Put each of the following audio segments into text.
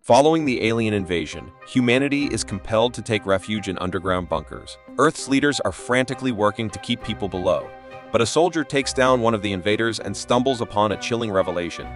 Following the alien invasion, humanity is compelled to take refuge in underground bunkers. Earth's leaders are frantically working to keep people below, but a soldier takes down one of the invaders and stumbles upon a chilling revelation.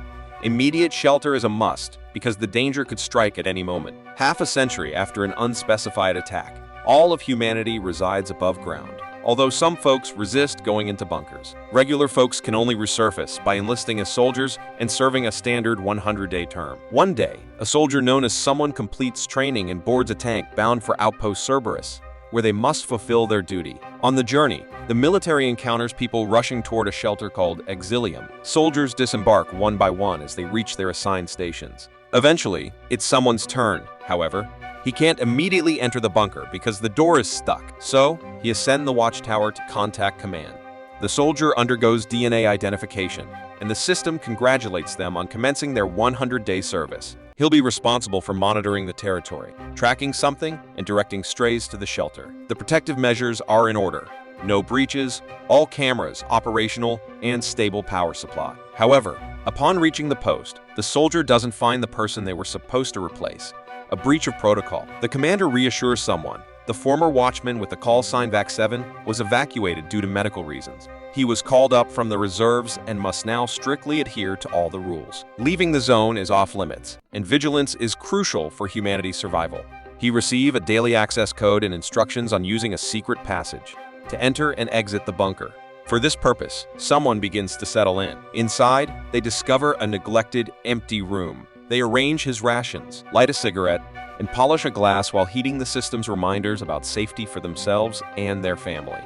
Immediate shelter is a must, because the danger could strike at any moment. Half a century after an unspecified attack, all of humanity resides above ground. Although some folks resist going into bunkers, regular folks can only resurface by enlisting as soldiers and serving a standard 100-day term. One day, a soldier known as someone completes training and boards a tank bound for outpost Cerberus, where they must fulfill their duty. On the journey, the military encounters people rushing toward a shelter called Exilium. Soldiers disembark one by one as they reach their assigned stations. Eventually, it's someone's turn, however. He can't immediately enter the bunker because the door is stuck, so he ascends the watchtower to contact command. The soldier undergoes DNA identification, and the system congratulates them on commencing their 100-day service. He'll be responsible for monitoring the territory, tracking something, and directing strays to the shelter. The protective measures are in order. No breaches, all cameras operational, and stable power supply. However, upon reaching the post, the soldier doesn't find the person they were supposed to replace. A breach of protocol. The commander reassures someone. The former watchman with the call sign VAC-7 was evacuated due to medical reasons. He was called up from the reserves and must now strictly adhere to all the rules. Leaving the zone is off limits, and vigilance is crucial for humanity's survival. He receives a daily access code and instructions on using a secret passage to enter and exit the bunker. For this purpose, someone begins to settle in. Inside, they discover a neglected, empty room. They arrange his rations, light a cigarette, and polish a glass while heeding the system's reminders about safety for themselves and their family.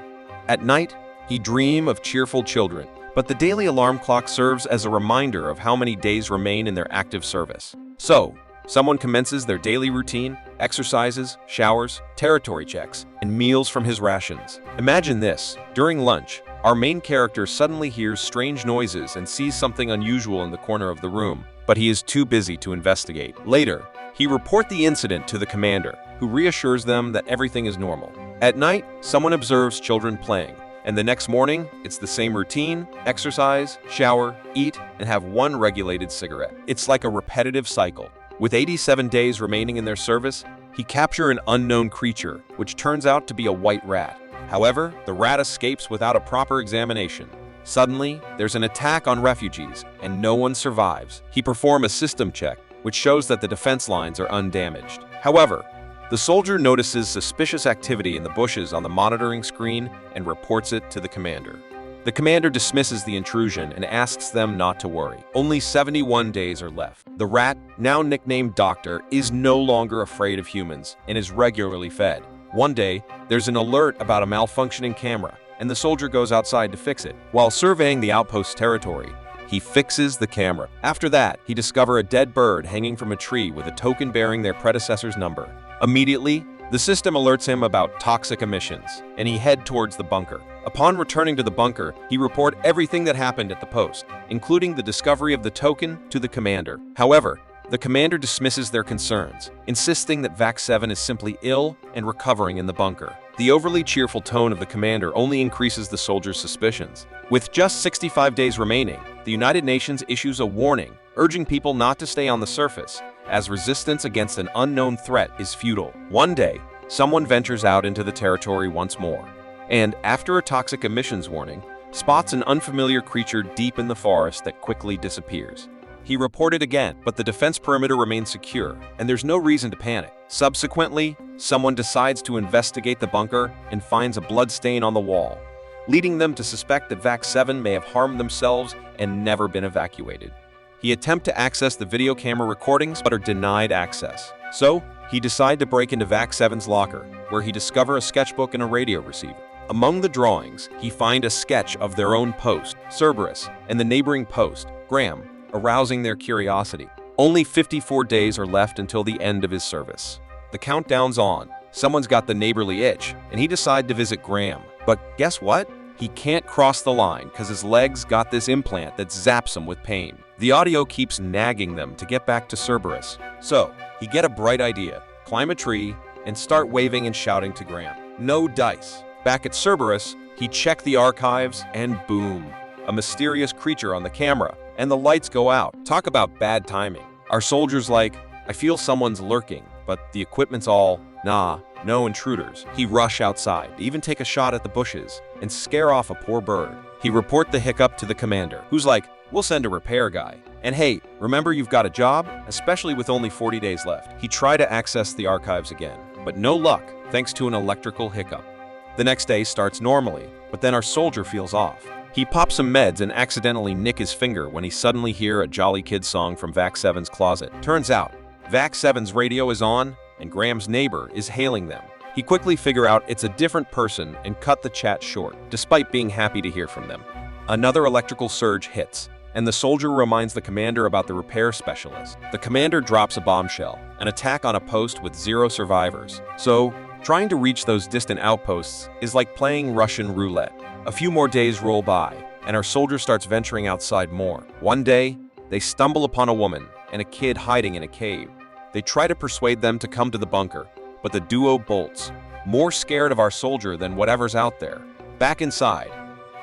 At night, he dreams of cheerful children, but the daily alarm clock serves as a reminder of how many days remain in their active service. So, someone commences their daily routine, exercises, showers, territory checks, and meals from his rations. Imagine this: during lunch, our main character suddenly hears strange noises and sees something unusual in the corner of the room, but he is too busy to investigate. Later, he reports the incident to the commander, who reassures them that everything is normal. At night, someone observes children playing, and the next morning, it's the same routine: exercise, shower, eat, and have one regulated cigarette. It's like a repetitive cycle. With 87 days remaining in their service, he captures an unknown creature, which turns out to be a white rat. However, the rat escapes without a proper examination. Suddenly, there's an attack on refugees, and no one survives. He performs a system check, which shows that the defense lines are undamaged. However, the soldier notices suspicious activity in the bushes on the monitoring screen and reports it to the commander. The commander dismisses the intrusion and asks them not to worry. Only 71 days are left. The rat, now nicknamed Doctor, is no longer afraid of humans and is regularly fed. One day, there's an alert about a malfunctioning camera, and the soldier goes outside to fix it. While surveying the outpost territory, he fixes the camera. After that, he discovers a dead bird hanging from a tree with a token bearing their predecessor's number. Immediately, the system alerts him about toxic emissions, and he heads towards the bunker. Upon returning to the bunker, he reports everything that happened at the post, including the discovery of the token, to the commander. However, the commander dismisses their concerns, insisting that VAC-7 is simply ill and recovering in the bunker. The overly cheerful tone of the commander only increases the soldier's suspicions. With just 65 days remaining, the United Nations issues a warning, urging people not to stay on the surface, as resistance against an unknown threat is futile. One day, someone ventures out into the territory once more, and after a toxic emissions warning, spots an unfamiliar creature deep in the forest that quickly disappears. He reported again, but the defense perimeter remains secure, and there's no reason to panic. Subsequently, someone decides to investigate the bunker and finds a blood stain on the wall, leading them to suspect that VAC-7 may have harmed themselves and never been evacuated. He attempts to access the video camera recordings but are denied access. So, he decides to break into VAC-7's locker, where he discovers a sketchbook and a radio receiver. Among the drawings, he finds a sketch of their own post, Cerberus, and the neighboring post, Graham, arousing their curiosity. Only 54 days are left until the end of his service. The countdown's on. Someone's got the neighborly itch, and he decides to visit Graham. But guess what? He can't cross the line because his legs got this implant that zaps him with pain. The audio keeps nagging them to get back to Cerberus. So, he gets a bright idea, climb a tree, and start waving and shouting to Graham. No dice. Back at Cerberus, he checked the archives, and boom, a mysterious creature on the camera, and the lights go out. Talk about bad timing. Our soldier's like, I feel someone's lurking, but the equipment's all, nah, no intruders. He rush outside, even take a shot at the bushes, and scare off a poor bird. He report the hiccup to the commander, who's like, we'll send a repair guy. And hey, remember you've got a job, especially with only 40 days left. He tried to access the archives again, but no luck, thanks to an electrical hiccup. The next day starts normally, but then our soldier feels off. He pops some meds and accidentally nick his finger when he suddenly hear a Jolly Kid song from Vac 7's closet. Turns out, Vac 7's radio is on, and Graham's neighbor is hailing them. He quickly figure out it's a different person and cut the chat short, despite being happy to hear from them. Another electrical surge hits, and the soldier reminds the commander about the repair specialist. The commander drops a bombshell, an attack on a post with 0 survivors. So, trying to reach those distant outposts is like playing Russian roulette. A few more days roll by, and our soldier starts venturing outside more. One day, they stumble upon a woman and a kid hiding in a cave. They try to persuade them to come to the bunker, but the duo bolts, more scared of our soldier than whatever's out there. Back inside,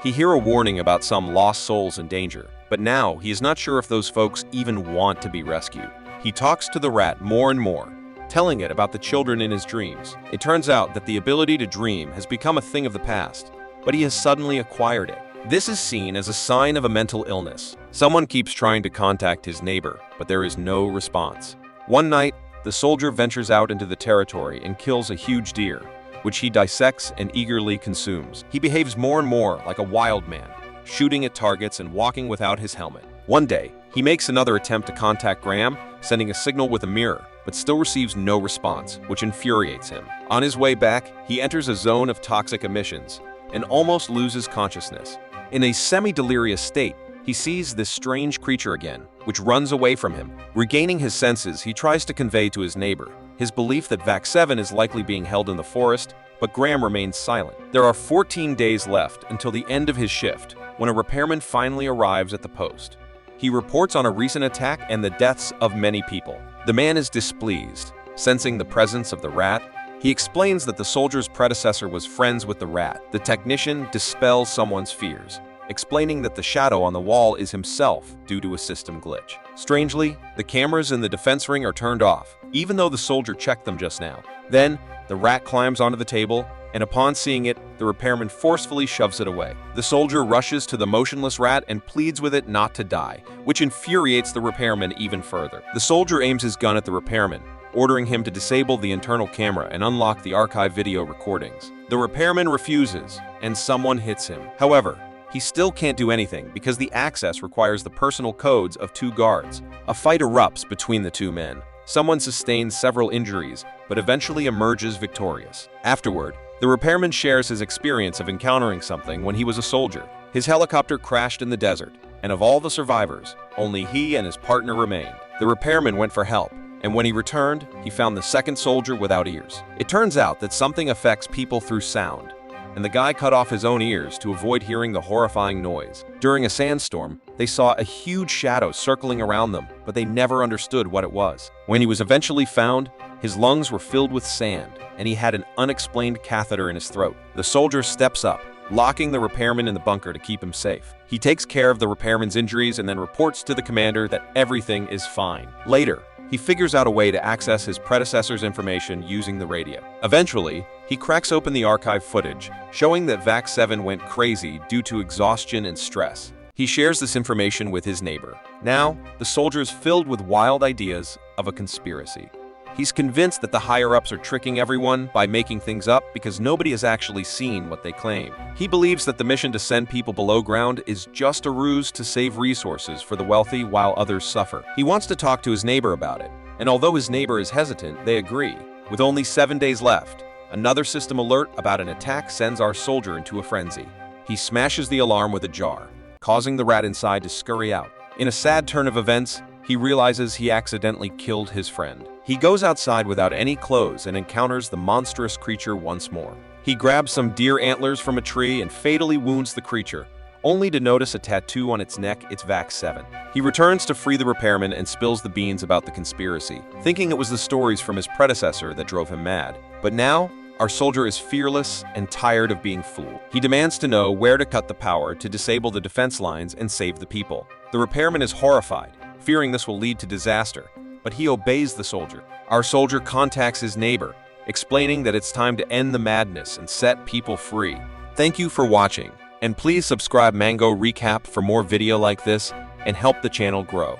he hears a warning about some lost souls in danger, but now he is not sure if those folks even want to be rescued. He talks to the rat more and more, telling it about the children in his dreams. It turns out that the ability to dream has become a thing of the past, but he has suddenly acquired it. This is seen as a sign of a mental illness. Someone keeps trying to contact his neighbor, but there is no response. One night, the soldier ventures out into the territory and kills a huge deer, which he dissects and eagerly consumes. He behaves more and more like a wild man, shooting at targets and walking without his helmet. One day, he makes another attempt to contact Graham, sending a signal with a mirror, but still receives no response, which infuriates him. On his way back, he enters a zone of toxic emissions and almost loses consciousness. In a semi-delirious state, he sees this strange creature again, which runs away from him. Regaining his senses, he tries to convey to his neighbor his belief that Vac 7 is likely being held in the forest, but Graham remains silent. There are 14 days left until the end of his shift, when a repairman finally arrives at the post. He reports on a recent attack and the deaths of many people. The man is displeased, sensing the presence of the rat. He explains that the soldier's predecessor was friends with the rat. The technician dispels someone's fears, explaining that the shadow on the wall is himself due to a system glitch. Strangely, the cameras in the defense ring are turned off, even though the soldier checked them just now. Then, the rat climbs onto the table, and upon seeing it, the repairman forcefully shoves it away. The soldier rushes to the motionless rat and pleads with it not to die, which infuriates the repairman even further. The soldier aims his gun at the repairman, ordering him to disable the internal camera and unlock the archive video recordings. The repairman refuses, and someone hits him. However, he still can't do anything because the access requires the personal codes of 2 guards. A fight erupts between the 2 men. Someone sustains several injuries, but eventually emerges victorious. Afterward, the repairman shares his experience of encountering something when he was a soldier. His helicopter crashed in the desert, and of all the survivors, only he and his partner remained. The repairman went for help, and when he returned, he found the second soldier without ears. It turns out that something affects people through sound, and the guy cut off his own ears to avoid hearing the horrifying noise. During a sandstorm, they saw a huge shadow circling around them, but they never understood what it was. When he was eventually found, his lungs were filled with sand, and he had an unexplained catheter in his throat. The soldier steps up, locking the repairman in the bunker to keep him safe. He takes care of the repairman's injuries and then reports to the commander that everything is fine. Later, he figures out a way to access his predecessor's information using the radio. Eventually, he cracks open the archive footage, showing that Vac 7 went crazy due to exhaustion and stress. He shares this information with his neighbor. Now, the soldier is filled with wild ideas of a conspiracy. He's convinced that the higher-ups are tricking everyone by making things up because nobody has actually seen what they claim. He believes that the mission to send people below ground is just a ruse to save resources for the wealthy while others suffer. He wants to talk to his neighbor about it, and although his neighbor is hesitant, they agree. With only 7 days left, another system alert about an attack sends our soldier into a frenzy. He smashes the alarm with a jar, causing the rat inside to scurry out. In a sad turn of events, he realizes he accidentally killed his friend. He goes outside without any clothes and encounters the monstrous creature once more. He grabs some deer antlers from a tree and fatally wounds the creature, only to notice a tattoo on its neck. It's Vac 7. He returns to free the repairman and spills the beans about the conspiracy, thinking it was the stories from his predecessor that drove him mad. But now, our soldier is fearless and tired of being fooled. He demands to know where to cut the power to disable the defense lines and save the people. The repairman is horrified, fearing this will lead to disaster, but but he obeys the soldier. Our soldier contacts his neighbor, explaining that it's time to end the madness and set people free. Thank you for watching, and please subscribe Mango Recap for more video like this and help the channel grow.